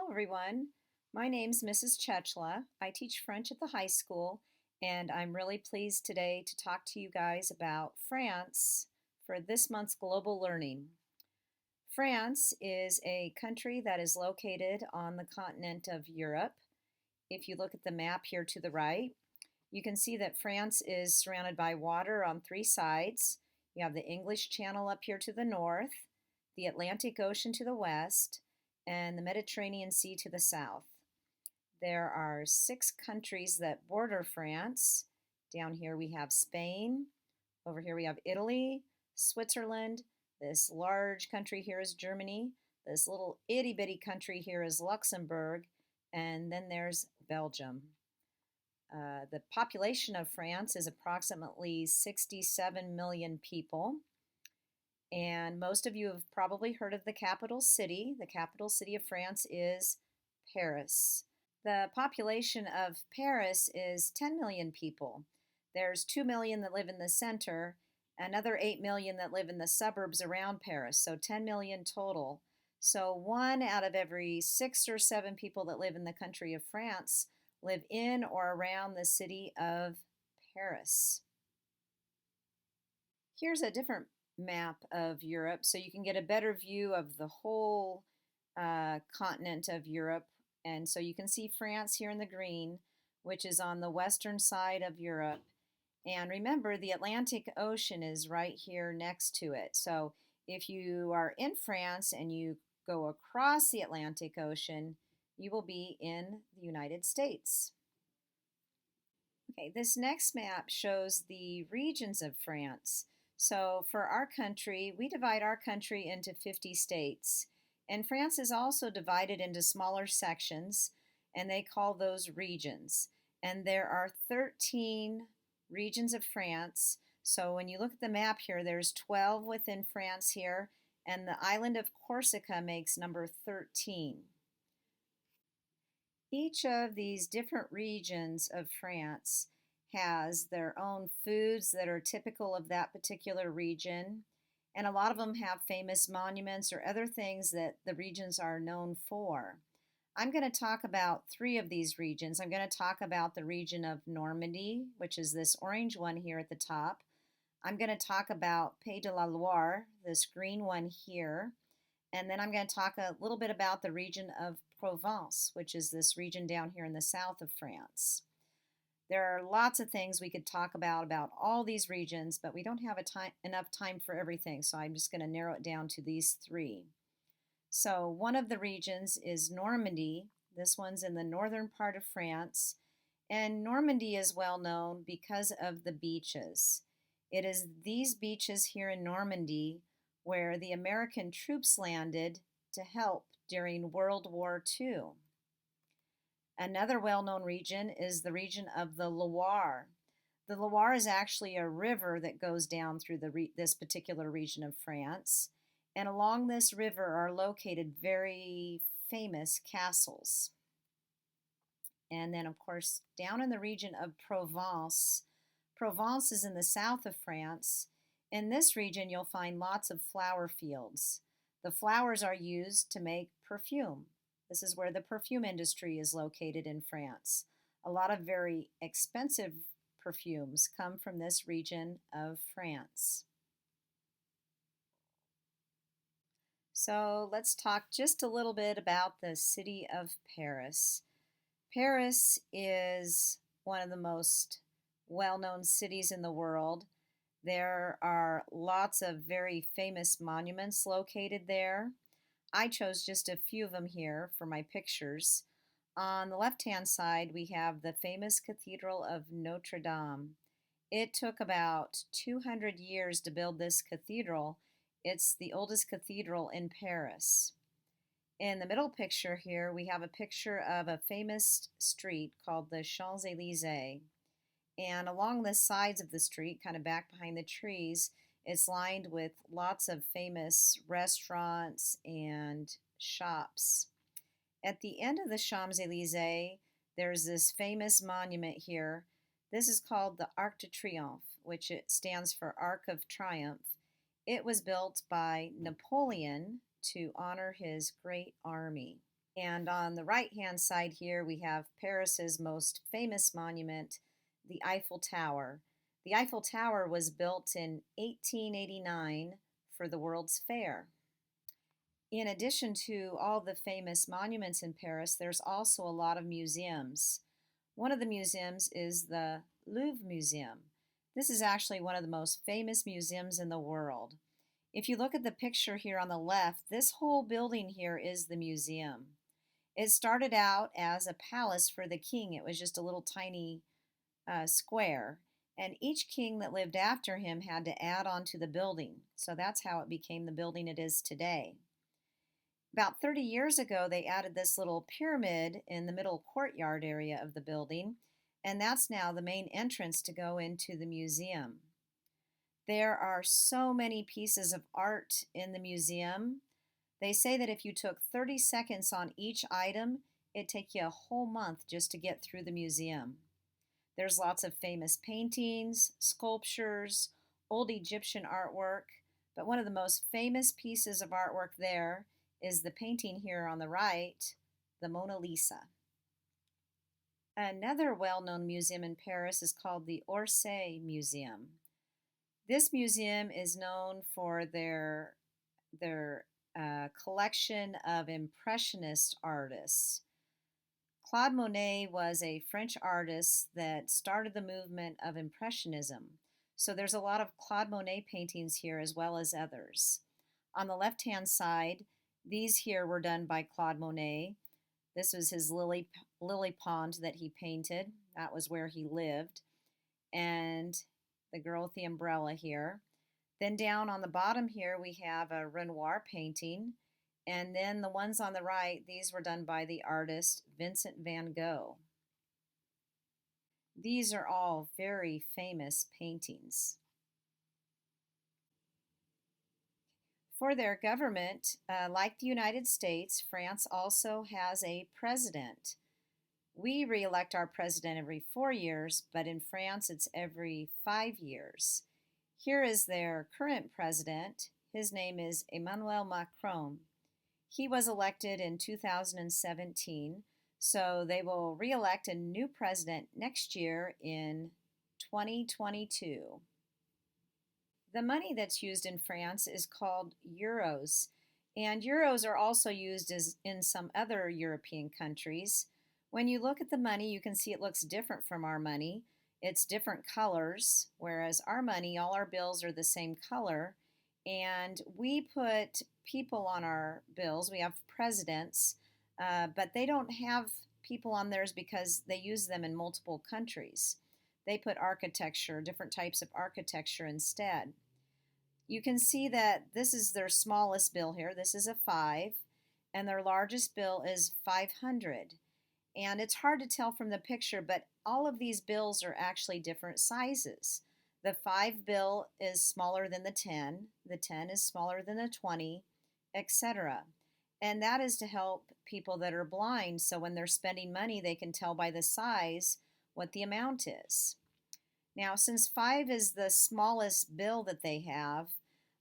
Everyone. My name's Mrs. Chechla. I teach French at the high school, and I'm really pleased today to talk to you guys about France for this month's Global Learning. France is a country that is located on the continent of Europe. If you look at the map here to the right, you can see that France is surrounded by water on three sides. You have the English Channel up here to the north, the Atlantic Ocean to the west, and the Mediterranean Sea to the south. There are 6 countries that border France. Down here we have Spain. Over here we have Italy, Switzerland. This large country here is Germany. This little itty bitty country here is Luxembourg. And then there's Belgium. The population of France is approximately 67 million people. And most of you have probably heard of the capital city. The capital city of France is Paris. The population of Paris is 10 million people. There's 2 million that live in the center, another 8 million that live in the suburbs around Paris, so 10 million total. So 1 out of every 6 or 7 people that live in the country of France live in or around the city of Paris. Here's a different map of Europe so you can get a better view of the whole continent of Europe. And so you can see France here in the green, which is on the western side of Europe. And remember, the Atlantic Ocean is right here next to it. So if you are in France and you go across the Atlantic Ocean, you will be in the United States. Okay, this next map shows the regions of France. So for our country, we divide our country into 50 states. And France is also divided into smaller sections, and they call those regions. And there are 13 regions of France. So when you look at the map here, there's 12 within France here, and the island of Corsica makes number 13. Each of these different regions of France has their own foods that are typical of that particular region, and a lot of them have famous monuments or other things that the regions are known for. I'm going to talk about 3 of these regions. I'm going to talk about the region of Normandy, which is this orange one here at the top. I'm going to talk about Pays de la Loire, this green one here. And then I'm going to talk a little bit about the region of Provence, which is this region down here in the south of France. There are lots of things we could talk about all these regions, but we don't have enough time for everything, so I'm just going to narrow it down to these 3. So one of the regions is Normandy. This one's in the northern part of France, and Normandy is well known because of the beaches. It is these beaches here in Normandy where the American troops landed to help during World War II. Another well-known region is the region of the Loire. The Loire is actually a river that goes down through this particular region of France. And along this river are located very famous castles. And then, of course, down in the region of Provence, Provence is in the south of France. In this region, you'll find lots of flower fields. The flowers are used to make perfume. This is where the perfume industry is located in France. A lot of very expensive perfumes come from this region of France. So let's talk just a little bit about the city of Paris. Paris is one of the most well-known cities in the world. There are lots of very famous monuments located there. I chose just a few of them here for my pictures. On the left-hand side, we have the famous Cathedral of Notre Dame. It took about 200 years to build this cathedral. It's the oldest cathedral in Paris. In the middle picture here, we have a picture of a famous street called the Champs-Élysées. And along the sides of the street, kind of back behind the trees, it's lined with lots of famous restaurants and shops. At the end of the Champs-Élysées, there's this famous monument here. This is called the Arc de Triomphe, which it stands for Arc of Triumph. It was built by Napoleon to honor his great army. And on the right-hand side here, we have Paris's most famous monument, the Eiffel Tower. The Eiffel Tower was built in 1889 for the World's Fair. In addition to all the famous monuments in Paris, there's also a lot of museums. One of the museums is the Louvre Museum. This is actually one of the most famous museums in the world. If you look at the picture here on the left, this whole building here is the museum. It started out as a palace for the king. It was just a little tiny square. And each king that lived after him had to add on to the building. So that's how it became the building it is today. About 30 years ago, they added this little pyramid in the middle courtyard area of the building, and that's now the main entrance to go into the museum. There are so many pieces of art in the museum. They say that if you took 30 seconds on each item, it'd take you a whole month just to get through the museum. There's lots of famous paintings, sculptures, old Egyptian artwork, but one of the most famous pieces of artwork there is the painting here on the right, the Mona Lisa. Another well-known museum in Paris is called the Orsay Museum. This museum is known for their collection of Impressionist artists. Claude Monet was a French artist that started the movement of Impressionism. So there's a lot of Claude Monet paintings here as well as others. On the left-hand side, these here were done by Claude Monet. This was his lily pond that he painted. That was where he lived. And the girl with the umbrella here. Then down on the bottom here we have a Renoir painting. And then the ones on the right, these were done by the artist Vincent van Gogh. These are all very famous paintings. For their government, like the United States, France also has a president. We re-elect our president every 4 years, but in France it's every 5 years. Here is their current president. His name is Emmanuel Macron. He was elected in 2017, so they will re-elect a new president next year in 2022. The money that's used in France is called euros, and euros are also used in some other European countries. When you look at the money, you can see it looks different from our money. It's different colors, whereas our money, all our bills are the same color. And we put people on our bills. We have presidents, but they don't have people on theirs because they use them in multiple countries. They put architecture, different types of architecture instead. You can see that this is their smallest bill here. This is a 5, and their largest bill is 500. And it's hard to tell from the picture, but all of these bills are actually different sizes. The 5 bill is smaller than the 10 is smaller than the 20, etc. And that is to help people that are blind, so when they're spending money, they can tell by the size what the amount is. Now, since 5 is the smallest bill that they have,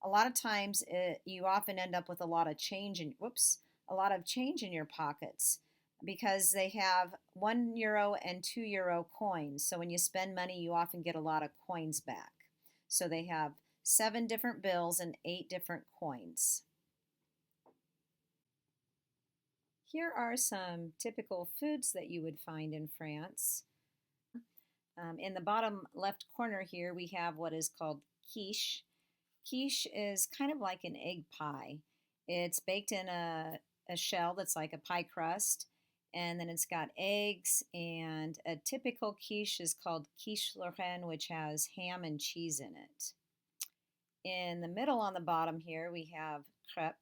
a lot of times you often end up with a lot of change in your pockets because they have €1 and €2 coins. So when you spend money, you often get a lot of coins back. So they have 7 different bills and 8 different coins. Here are some typical foods that you would find in France. In the bottom left corner here, we have what is called quiche. Quiche is kind of like an egg pie. It's baked in a shell that's like a pie crust, and then it's got eggs, and a typical quiche is called quiche Lorraine, which has ham and cheese in it. In the middle on the bottom here, we have crêpe,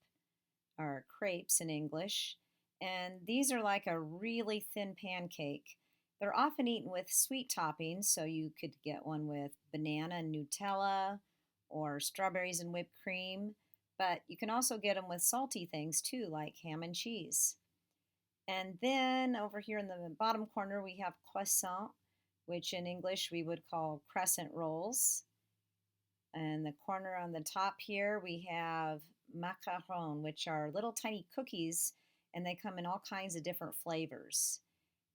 or crepes in English, and these are like a really thin pancake. They're often eaten with sweet toppings, so you could get one with banana and Nutella or strawberries and whipped cream, but you can also get them with salty things too, like ham and cheese. And then over here in the bottom corner we have croissant, which in English we would call crescent rolls. And the corner on the top here we have macaron, which are little tiny cookies, and they come in all kinds of different flavors.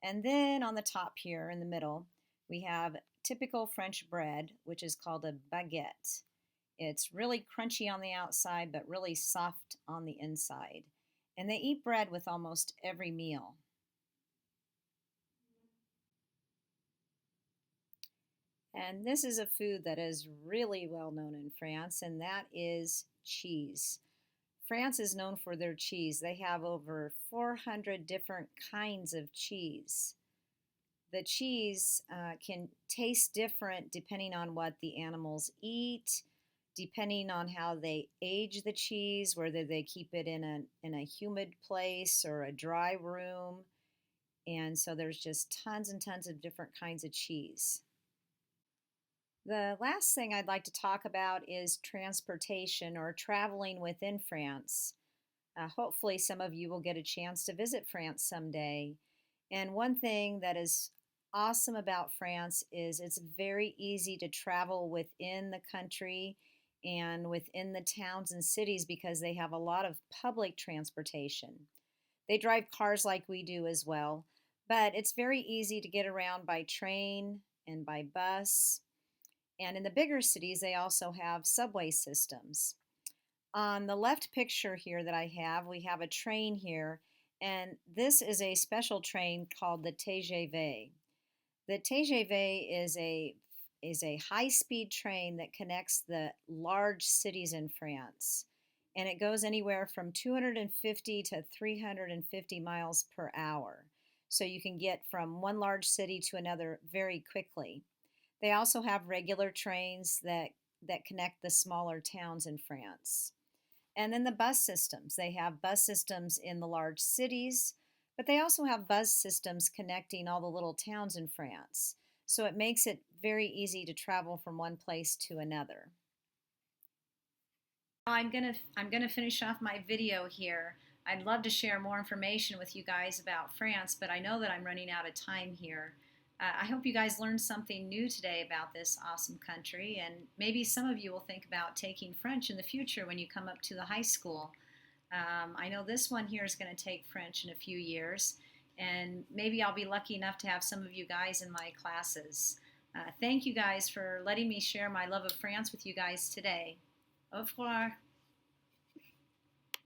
And then on the top here in the middle, we have typical French bread, which is called a baguette. It's really crunchy on the outside, but really soft on the inside. And they eat bread with almost every meal. And this is a food that is really well known in France, and that is cheese. France is known for their cheese. They have over 400 different kinds of cheese. The cheese can taste different depending on what the animals eat, depending on how they age the cheese, whether they keep it in a humid place or a dry room. And so there's just tons and tons of different kinds of cheese. The last thing I'd like to talk about is transportation or traveling within France. Hopefully, some of you will get a chance to visit France someday. And one thing that is awesome about France is it's very easy to travel within the country and within the towns and cities because they have a lot of public transportation. They drive cars like we do as well, but it's very easy to get around by train and by bus. And in the bigger cities, they also have subway systems. On the left picture here that I have, we have a train here, and this is a special train called the TGV. The TGV is a high-speed train that connects the large cities in France, and it goes anywhere from 250 to 350 miles per hour. So you can get from one large city to another very quickly. They also have regular trains that connect the smaller towns in France. And then the bus systems. They have bus systems in the large cities, but they also have bus systems connecting all the little towns in France. So it makes it very easy to travel from one place to another. Now I'm gonna finish off my video here. I'd love to share more information with you guys about France, but I know that I'm running out of time here. I hope you guys learned something new today about this awesome country, and maybe some of you will think about taking French in the future when you come up to the high school. I know this one here is going to take French in a few years, and maybe I'll be lucky enough to have some of you guys in my classes. Thank you guys for letting me share my love of France with you guys today. Au revoir.